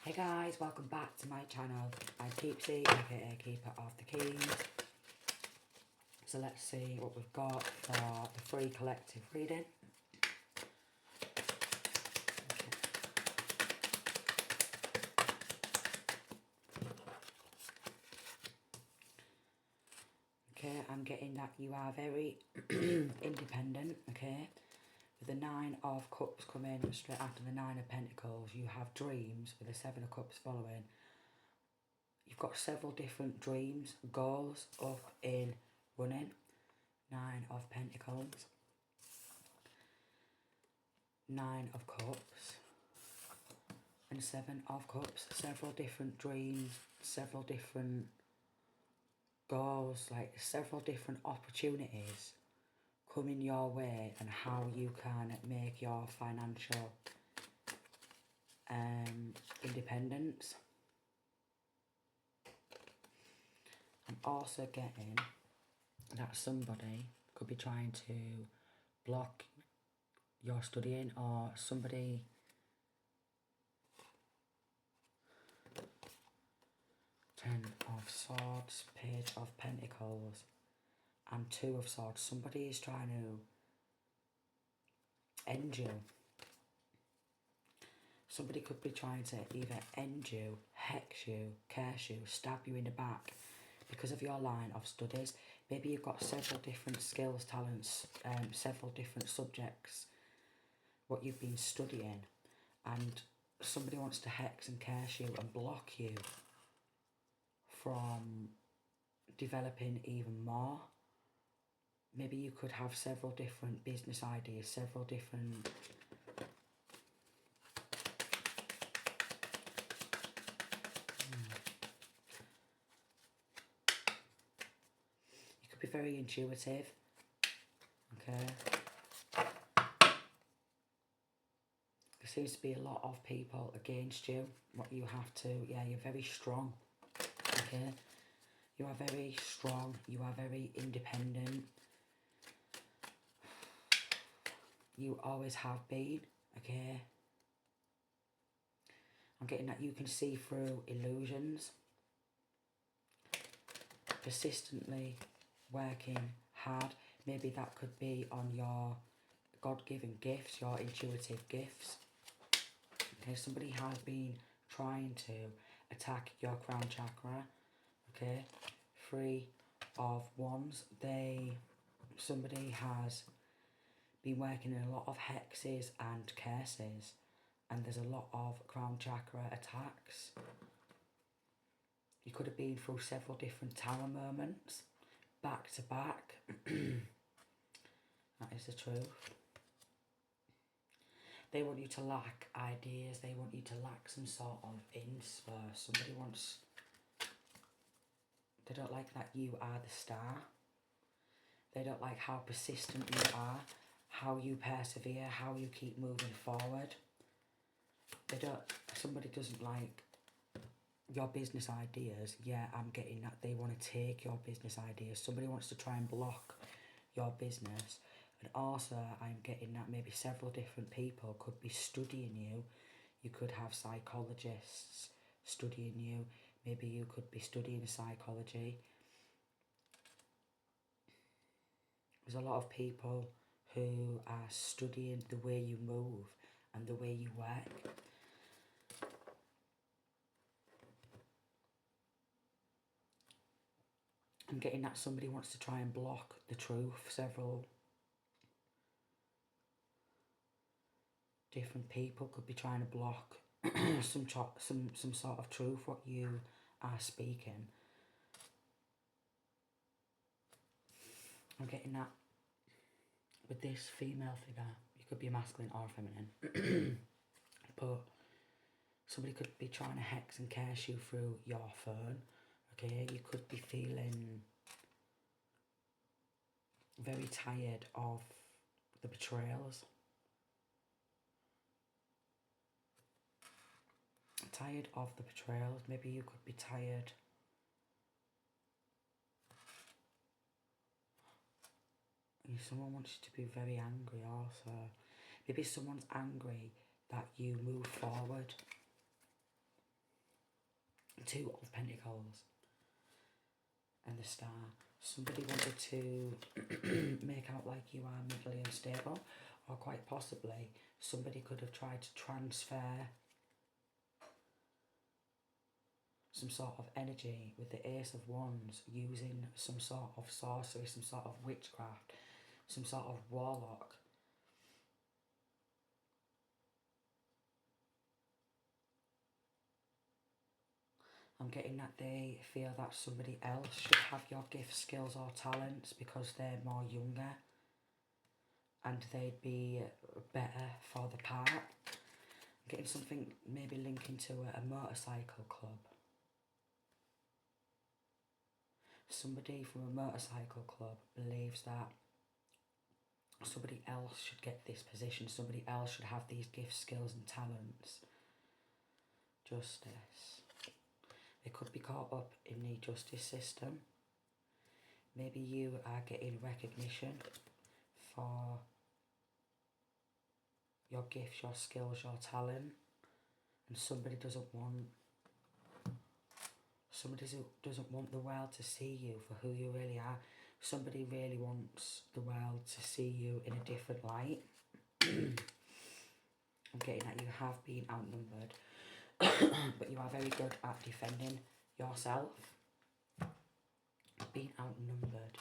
Hey guys, welcome back to my channel. I'm Keepsy, aka Keeper of the Keys. So let's see what we've got for the free collective reading. Okay, I'm getting that you are very independent, okay? With the Nine of Cups coming straight after the Nine of Pentacles, you have dreams with the Seven of Cups following. You've got several different dreams, goals up in running. Nine of Pentacles. Nine of Cups. And Seven of Cups. Several different dreams, several different goals, like several different opportunities coming your way and how you can make your financial independence. I'm also getting that somebody could be trying to block your studying, or somebody Ten of Swords, Page of Pentacles and Two of Swords. Somebody is trying to end you. Somebody could be trying to either end you, hex you, curse you, stab you in the back because of your line of studies. Maybe you've got several different skills, talents, several different subjects, what you've been studying, and somebody wants to hex and curse you and block you from developing even more. Maybe you could have several different business ideas, several different you could be very intuitive, okay? There seems to be a lot of people against you. What you have to, yeah, you're very strong, okay? You are very strong, you are very independent. You always have been, okay? I'm getting that you can see through illusions. Persistently working hard. Maybe that could be on your God-given gifts, your intuitive gifts. Okay, somebody has been trying to attack your crown chakra. Okay, Three of Wands. Somebody has been working in a lot of hexes and curses, and there's a lot of crown chakra attacks. You could have been through several different tower moments, back to back. That is the truth. They want you to lack ideas, they want you to lack some sort of inspo. Somebody wants, they don't like that you are the star. They don't like how persistent you are, how you persevere, how you keep moving forward. Somebody doesn't like your business ideas. Yeah, I'm getting that. They want to take your business ideas. Somebody wants to try and block your business. And also, I'm getting that maybe several different people could be studying you. You could have psychologists studying you. Maybe you could be studying psychology. There's a lot of people who are studying the way you move and the way you work. I'm getting that somebody wants to try and block the truth. Several different people could be trying to block some sort of truth, what you are speaking. I'm getting that with this female figure. You could be masculine or feminine. But somebody could be trying to hex and curse you through your phone. Okay, you could be feeling very tired of the betrayals. Tired of the betrayals. Maybe you could be tired. Someone wants you to be very angry also. Maybe someone's angry that you move forward. Two of Pentacles and the Star. Somebody wanted to make out like you are mentally unstable, or quite possibly somebody could have tried to transfer some sort of energy with the Ace of Wands using some sort of sorcery, some sort of witchcraft, some sort of warlock. I'm getting that they feel that somebody else should have your gifts, skills or talents because they're more younger and they'd be better for the part. I'm getting something maybe linking to a motorcycle club. Somebody from a motorcycle club believes that somebody else should get this position, somebody else should have these gifts, skills and talents. Justice. They could be caught up in the justice system. Maybe you are getting recognition for your gifts, your skills, your talent, and somebody doesn't want the world to see you for who you really are. Somebody really wants the world to see you in a different light. I'm getting that you have been outnumbered, but you are very good at defending yourself. Being outnumbered.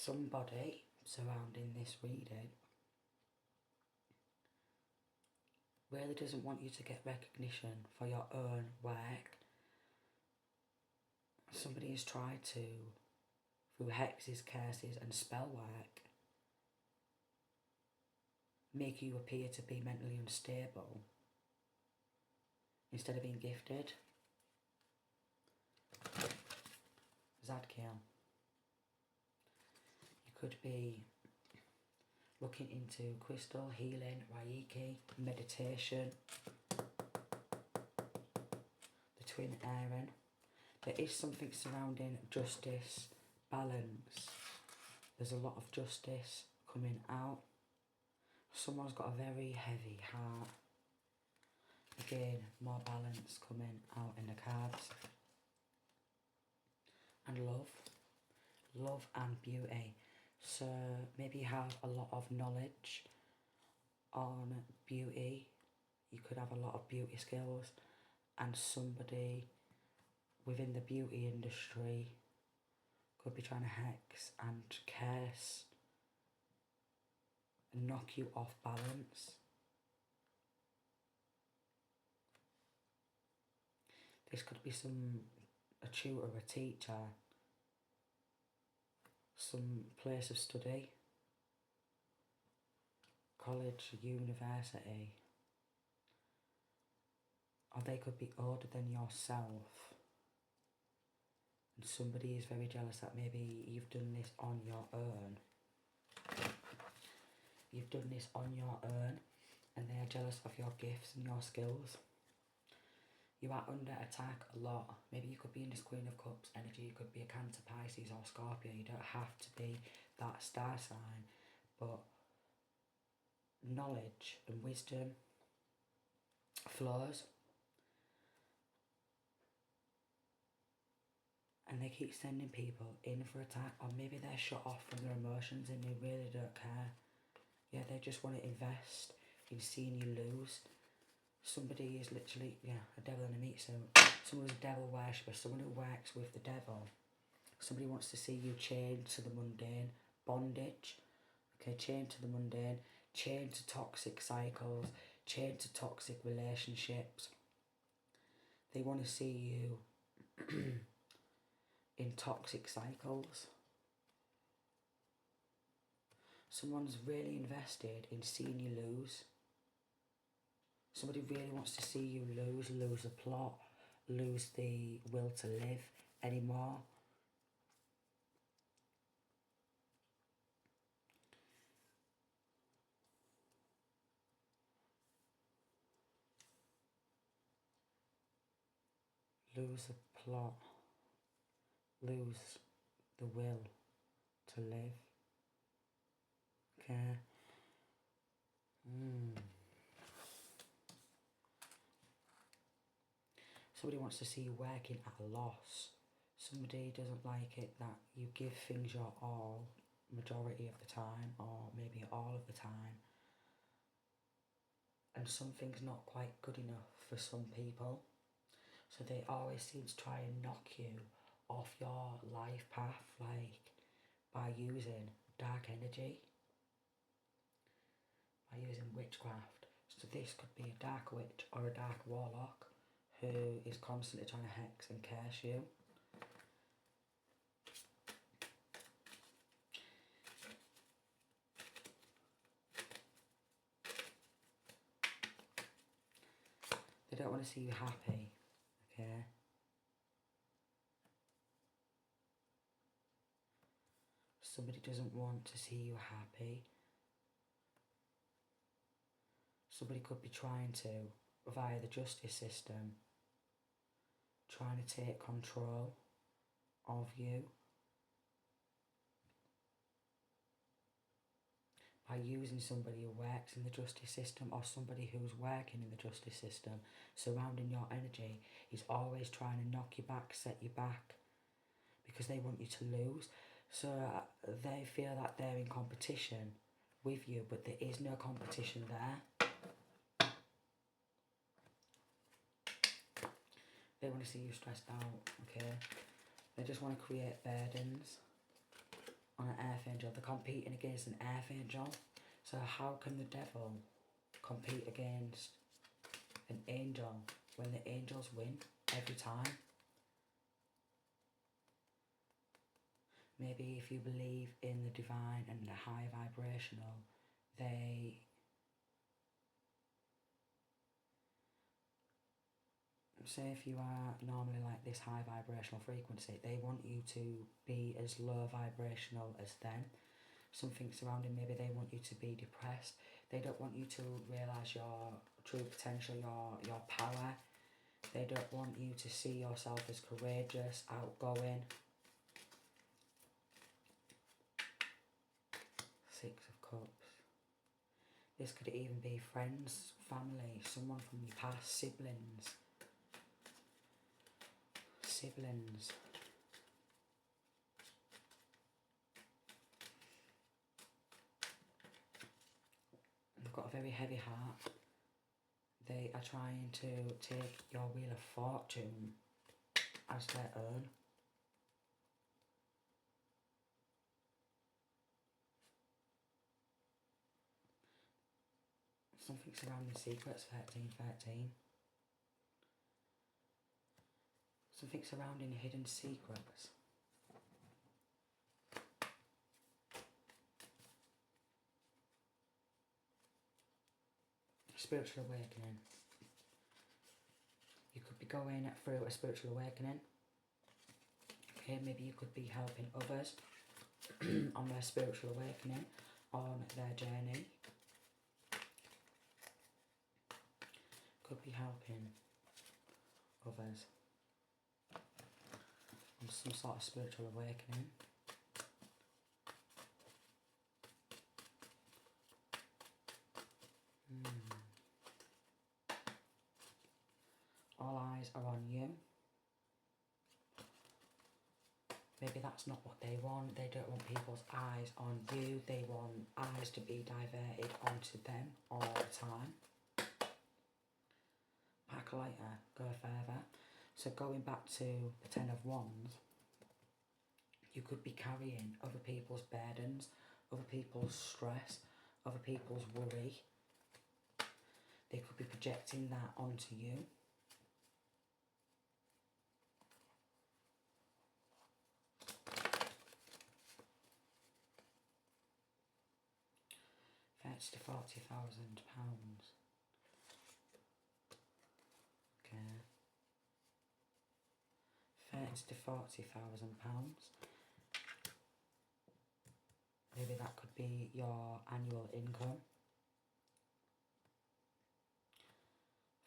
Somebody surrounding this reading really doesn't want you to get recognition for your own work. Somebody has tried to, through hexes, curses and spell work, make you appear to be mentally unstable instead of being gifted. Zadkiel. You could be looking into crystal healing, Reiki, meditation, the twin Aaron. There is something surrounding justice, balance. There's a lot of justice coming out. Someone's got a very heavy heart. Again, more balance coming out in the cards. And love. Love and beauty. So maybe you have a lot of knowledge on beauty. You could have a lot of beauty skills, and somebody within the beauty industry could be trying to hex and curse and knock you off balance. This could be a tutor, a teacher, some place of study, college, university, or they could be older than yourself, and somebody is very jealous that maybe you've done this on your own. You've done this on your own, and they are jealous of your gifts and your skills. You are under attack a lot. Maybe you could be in this Queen of Cups energy. You could be a Cancer, Pisces or Scorpio. You don't have to be that star sign. But knowledge and wisdom flows. And they keep sending people in for attack. Or maybe they're shut off from their emotions and they really don't care. Yeah, they just want to invest in seeing you lose. Somebody is literally, a devil in a meat suit. Someone who's a devil worshipper, someone who works with the devil. Somebody wants to see you chained to the mundane, bondage. Okay, chained to the mundane, chained to toxic cycles, chained to toxic relationships. They want to see you in toxic cycles. Someone's really invested in seeing you lose. Somebody really wants to see you lose the plot, lose the will to live anymore. lose the plot, lose the will to live. Okay. Somebody wants to see you working at a loss. Somebody doesn't like it that you give things your all, majority of the time, or maybe all of the time, and something's not quite good enough for some people. So they always seem to try and knock you off your life path, like by using dark energy, by using witchcraft. So this could be a dark witch or a dark warlock who is constantly trying to hex and curse you. They don't want to see you happy, okay? Somebody doesn't want to see you happy. Somebody could be trying to, via the justice system, trying to take control of you by using somebody who works in the justice system, or somebody who's working in the justice system surrounding your energy is always trying to knock you back, set you back, because they want you to lose. So they feel that they're in competition with you, but there is no competition there. They want to see you stressed out, okay? They just want to create burdens on an archangel. They're competing against an archangel. So how can the devil compete against an angel when the angels win every time? Maybe if you believe in the divine and the high vibrational, say if you are normally like this high vibrational frequency, they want you to be as low vibrational as them. Something surrounding, maybe they want you to be depressed. They don't want you to realise your true potential, your power. They don't want you to see yourself as courageous, outgoing. Six of Cups. This could even be friends, family, someone from your past, siblings. They've got a very heavy heart. They are trying to take your wheel of fortune as their own. Something surrounding secrets, 1313. Something surrounding hidden secrets. Spiritual awakening. You could be going through a spiritual awakening. Okay, maybe you could be helping others on their spiritual awakening, on their journey. Could be helping others on some sort of spiritual awakening. All eyes are on you. Maybe that's not what they want. They don't want people's eyes on you. They want eyes to be diverted onto them all the time. Back lighter, go further. So going back to the Ten of Wands, you could be carrying other people's burdens, other people's stress, other people's worry. They could be projecting that onto you. £30,000 to £40,000. Okay. £30,000 to £40,000. Maybe that could be your annual income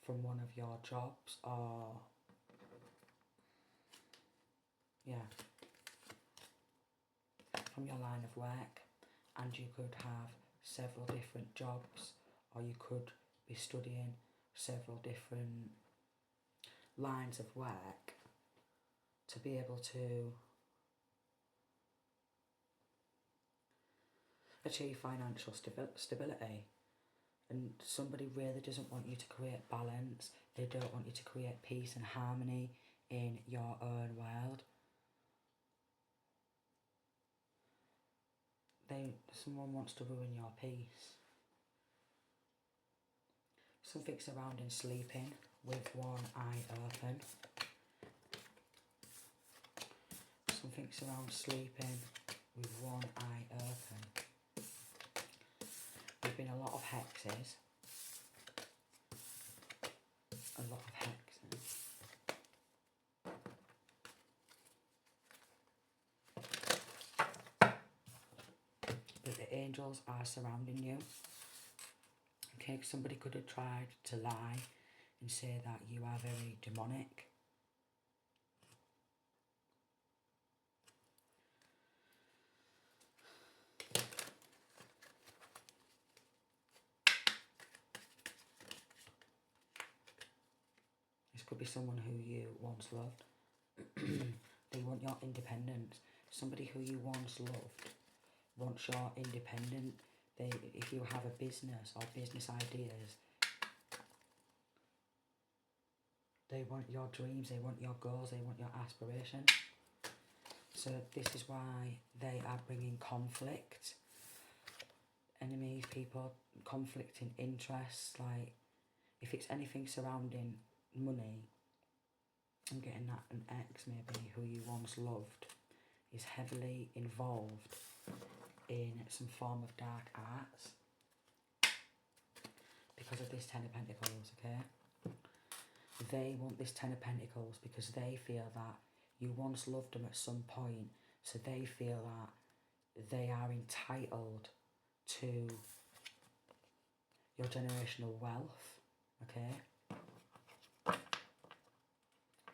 from one of your jobs, or Yeah. From your line of work, and you could have several different jobs, or you could be studying several different lines of work to be able to achieve financial stability. And somebody really doesn't want you to create balance. They don't want you to create peace and harmony in your own world. Someone wants to ruin your peace. Something surrounding sleeping with one eye open. Something surrounds sleeping with one eye open. There's been a lot of hexes. A lot of hexes. But the angels are surrounding you. Okay, somebody could have tried to lie and say that you are very demonic. This could be someone who you once loved. They want your independence. Somebody who you once loved wants your independence. If you have a business or business ideas, they want your dreams, they want your goals, they want your aspirations. So this is why they are bringing conflict. Enemies, people, conflicting interests. Like, if it's anything surrounding money, I'm getting that an ex maybe who you once loved is heavily involved in some form of dark arts because of this Ten of Pentacles, okay? They want this Ten of Pentacles because they feel that you once loved them at some point, so they feel that they are entitled to your generational wealth, okay?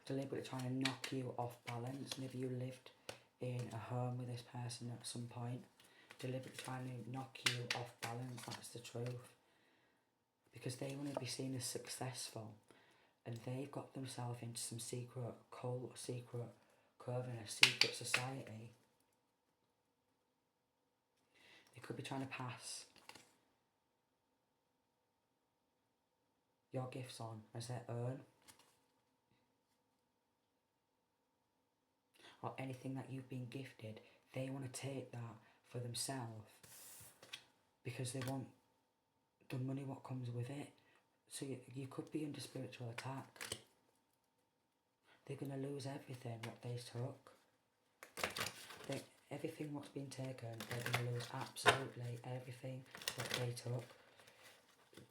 Deliberately trying to knock you off balance. Maybe you lived in a home with this person at some point. Deliberately trying to knock you off balance, that's the truth. Because they want to be seen as successful. And they've got themselves into some secret cult, secret coven, a secret society. They could be trying to pass your gifts on as their own. Or anything that you've been gifted, they want to take that for themselves. Because they want the money what comes with it. So you could be under spiritual attack. They're going to lose everything what they took. Everything what's been taken, they're going to lose absolutely everything what they took.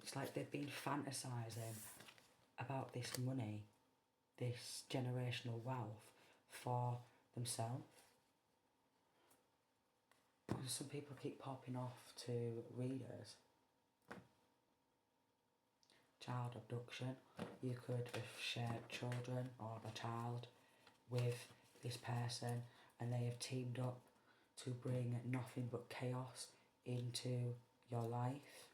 It's like they've been fantasising about this money, this generational wealth for themselves. Some people keep popping off to readers. Child abduction. You could have shared children or a child with this person, and they have teamed up to bring nothing but chaos into your life.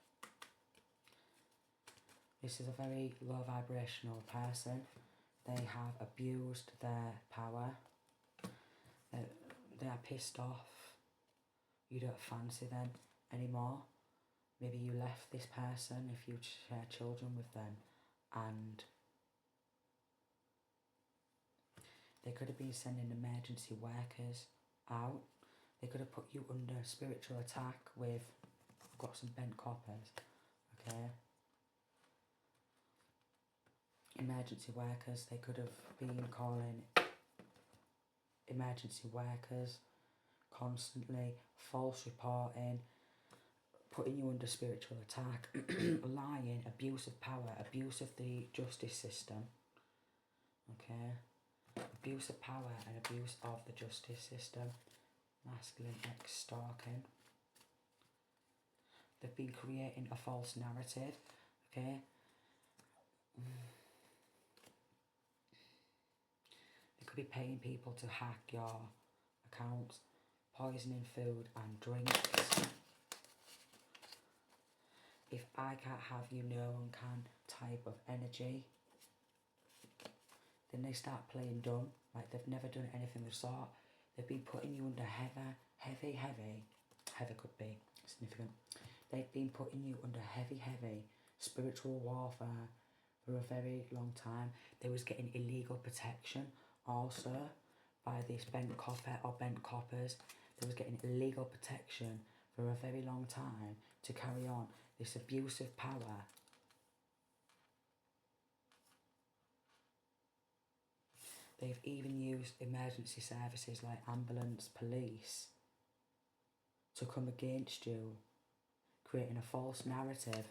This is a very low vibrational person. They have abused their power. They are pissed off. You don't fancy them anymore. Maybe you left this person if you share children with them, and they could have been sending emergency workers out. They could have put you under spiritual attack with, I've got some bent coppers, okay? Emergency workers, they could have been calling emergency workers constantly, false reporting, putting you under spiritual attack, lying, abuse of power, abuse of the justice system, okay? Abuse of power and abuse of the justice system. Masculine ex-stalking. They've been creating a false narrative, okay? They could be paying people to hack your accounts, poisoning food and drinks. If I can't have you, no one can type of energy. Then they start playing dumb, like they've never done anything of the sort. They've been putting you under heavy could be significant. They've been putting you under heavy spiritual warfare for a very long time. They was getting illegal protection also by this bent copper or bent coppers. They was getting illegal protection for a very long time to carry on this abusive power. They've even used emergency services like ambulance, police to come against you, creating a false narrative.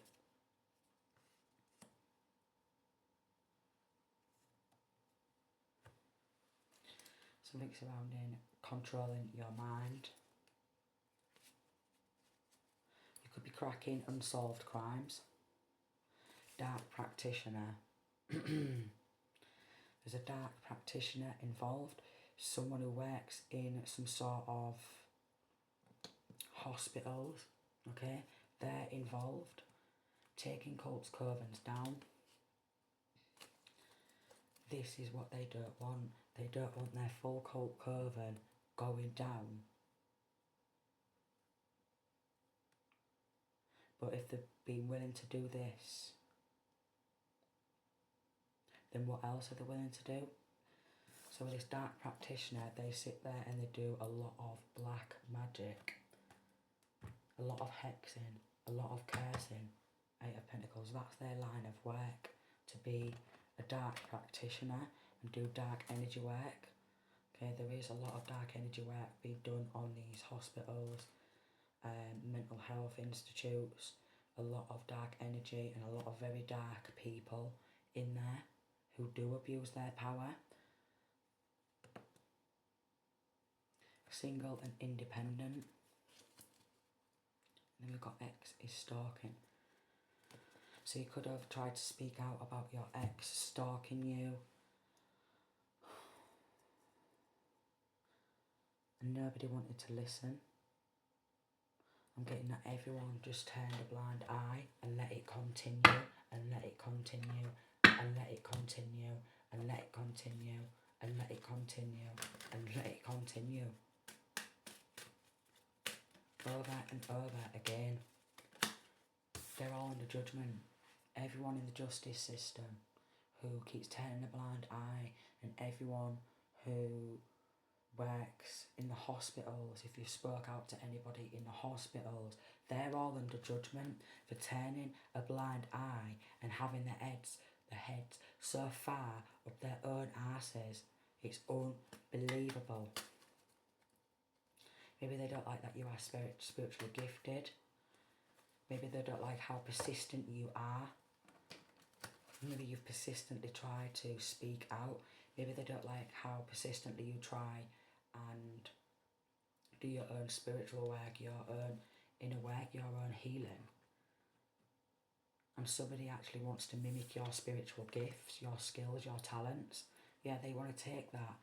Something surrounding controlling your mind. You could be cracking unsolved crimes. Dark practitioner. There's a dark practitioner involved. Someone who works in some sort of hospitals, okay? They're involved. Taking cults' covens down. This is what they don't want. They don't want their full cult coven going down. But if they've been willing to do this, then what else are they willing to do? So this dark practitioner, they sit there and they do a lot of black magic, a lot of hexing, a lot of cursing. Eight of Pentacles, that's their line of work, to be a dark practitioner and do dark energy work. Okay, there is a lot of dark energy work being done on these hospitals, mental health institutes, a lot of dark energy and a lot of very dark people in there who do abuse their power. Single and independent. And then we've got X is stalking. So you could have tried to speak out about your ex stalking you, and nobody wanted to listen. I'm getting that everyone just turned a blind eye and let it continue, and let it continue, and let it continue, and let it continue, and let it continue, and let it continue. Over and over again. They're all under judgment. Everyone in the justice system who keeps turning a blind eye, and everyone who works in the hospitals, if you spoke out to anybody in the hospitals, they're all under judgment for turning a blind eye and having their heads so far up their own arses. It's unbelievable. Maybe they don't like that you are spiritually gifted. Maybe they don't like how persistent you are. Maybe you've persistently tried to speak out. Maybe they don't like how persistently you try and do your own spiritual work, your own inner work, your own healing. And somebody actually wants to mimic your spiritual gifts, your skills, your talents. Yeah, they want to take that.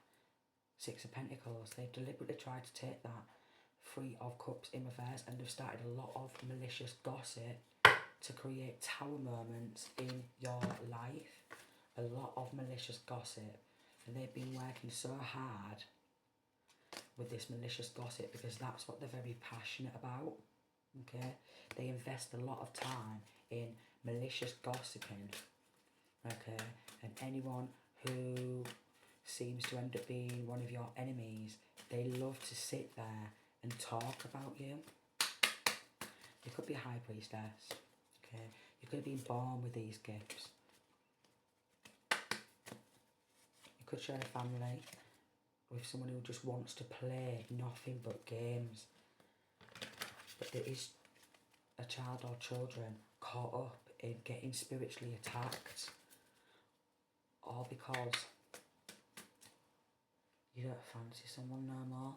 Six of Pentacles. They've deliberately tried to take that. Three of Cups in reverse, and they've started a lot of malicious gossip to create tower moments in your life. A lot of malicious gossip. And they've been working so hard with this malicious gossip because that's what they're very passionate about. Okay? They invest a lot of time in malicious gossiping. Okay? And anyone who seems to end up being one of your enemies, they love to sit there and talk about you. You could be a high priestess. Okay? You could have been born with these gifts. You could share a family with someone who just wants to play nothing but games. But there is a child or children caught up in getting spiritually attacked. All because you don't fancy someone no more.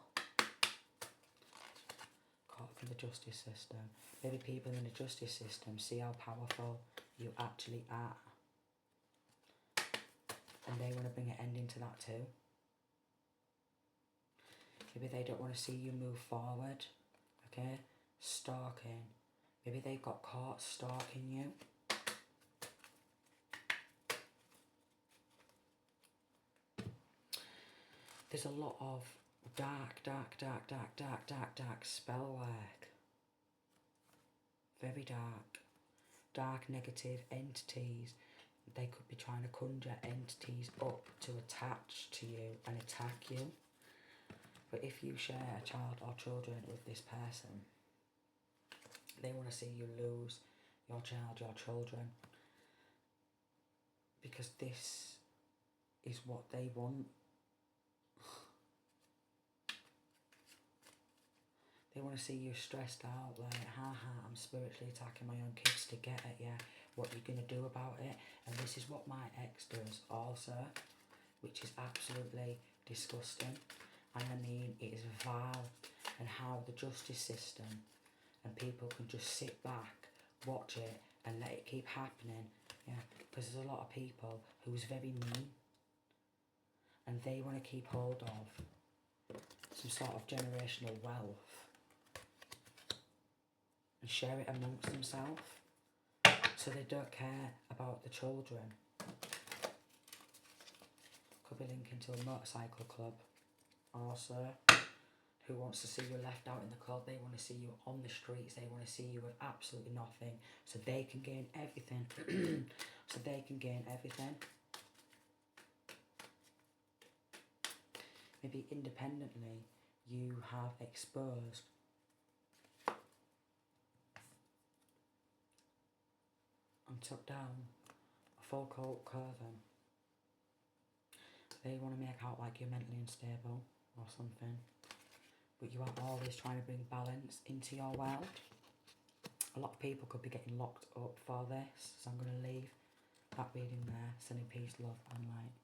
Caught up in the justice system. Maybe people in the justice system see how powerful you actually are. And they want to bring an ending to that too. Maybe they don't want to see you move forward. Okay? Stalking. Maybe they got caught stalking you. There's a lot of dark spell work. Very dark. Dark negative entities. They could be trying to conjure entities up to attach to you and attack you. But if you share a child or children with this person, they want to see you lose your child, your children. Because this is what they want. They want to see you stressed out, like, I'm spiritually attacking my own kids to get at you. What are you going to do about it? And this is what my ex does also, which is absolutely disgusting. And I mean, it is vile. And how the justice system and people can just sit back, watch it, and let it keep happening. Yeah, because there's a lot of people who's very mean. And they want to keep hold of some sort of generational wealth and share it amongst themselves, so they don't care about the children. Could be linking to a motorcycle club also, who wants to see you left out in the cold. They want to see you on the streets. They want to see you with absolutely nothing, so they can gain everything. So they can gain everything. Maybe independently you have exposed and took down a full coat curtain. They want to make out like you're mentally unstable or something, but you are always trying to bring balance into your world. A lot of people could be getting locked up for this, so I'm going to leave that reading there. Sending peace, love and light.